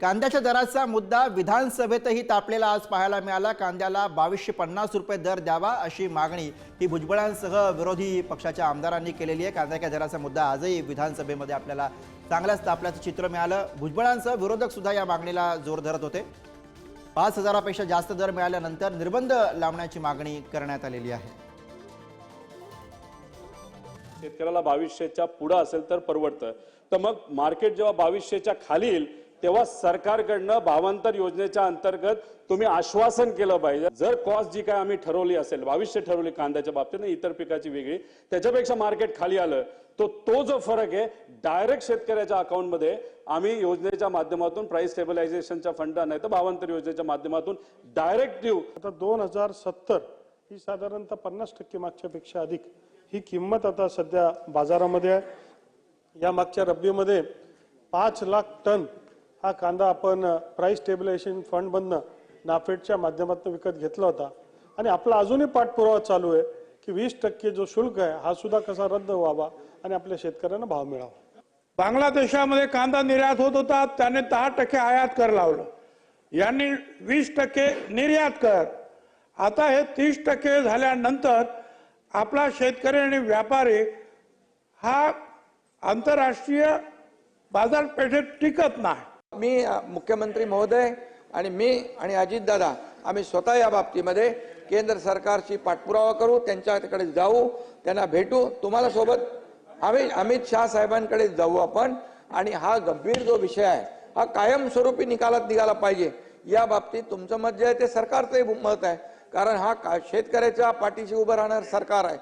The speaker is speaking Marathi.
कांद्याच्या दराचा मुद्दा विधानसभेतही तापलेला आज पाहायला मिळाला। कांद्याला 2250 रुपये दर द्यावा अशी मागणी ही भुजबळांसह विरोधी पक्षाच्या आमदारांनी केलेली आहे। कांद्याच्या दराचा मुद्दा आजही विधानसभेमध्ये आपल्याला चांगलाच तापल्याचं चित्र मिळालं। भुजबळांसह विरोधक सुद्धा या मागणीला जोर धरत होते। 5000 पेक्षा जास्त दर मिळाल्यानंतर निर्बंध लावण्याची मागणी करण्यात आलेली आहे। शेतकऱ्याला 2200च्या पुढे असेल तर परवडतं, तर मग मार्केट जेव्हा 2200च्या खाली येईल तेव्हा सरकारकडनं भावांतर योजनेच्या अंतर्गत तुम्ही आश्वासन केलं पाहिजे। जर कॉस्ट जी काय आम्ही ठरवली असेल 2200 ठरवली कांद्याच्या बाबतीत, इतर पिकाची वेगळी, त्याच्यापेक्षा मार्केट खाली आलं तो जो फरक आहे डायरेक्ट शेतकऱ्याच्या अकाउंटमध्ये आम्ही योजनेच्या माध्यमातून प्राइस स्टेबलायझेशनच्या फंड नाही तर भावांतर योजनेच्या माध्यमातून डायरेक्ट देऊ। आता 2070 ही साधारणतः 50% मागच्या पेक्षा अधिक ही किंमत आता सध्या बाजारामध्ये आहे। या मागच्या रब्बीमध्ये 5 लाख टन हा कांदा आपण प्राइस स्टेबलायझेशन फंड मधनं नाफेडच्या माध्यमातून विकत घेतला होता आणि आपला अजूनही पाठपुरावा चालू आहे की 20% जो शुल्क आहे हा सुद्धा कसा रद्द व्हावा आणि आपल्या शेतकऱ्यांना भाव मिळावा। बांगलादेशामध्ये कांदा निर्यात होत होता, त्याने 10% आयात कर लावलं, यांनी 20% निर्यात कर। आता हे 30% झाल्यानंतर आपला शेतकरी आणि व्यापारी हा आंतरराष्ट्रीय बाजारपेठेत टिकत नाही। मी मुख्यमंत्री महोदय आणि मी आणि अजितदादा आम्ही स्वतः या बाबतीमध्ये केंद्र सरकारची पाठपुरावा करू, त्यांच्याकडे जाऊ, त्यांना भेटू। तुम्हाला सोबत अमित शाह साहेबांकडे जाऊ आपण आणि हा गंभीर जो विषय आहे हा कायमस्वरूपी निकालात निघाला पाहिजे। या बाबतीत तुमचं मत जे आहे ते सरकारचंही मत आहे, कारण हा शेतकऱ्याच्या पाठीशी उभं राहणार सरकार आहे।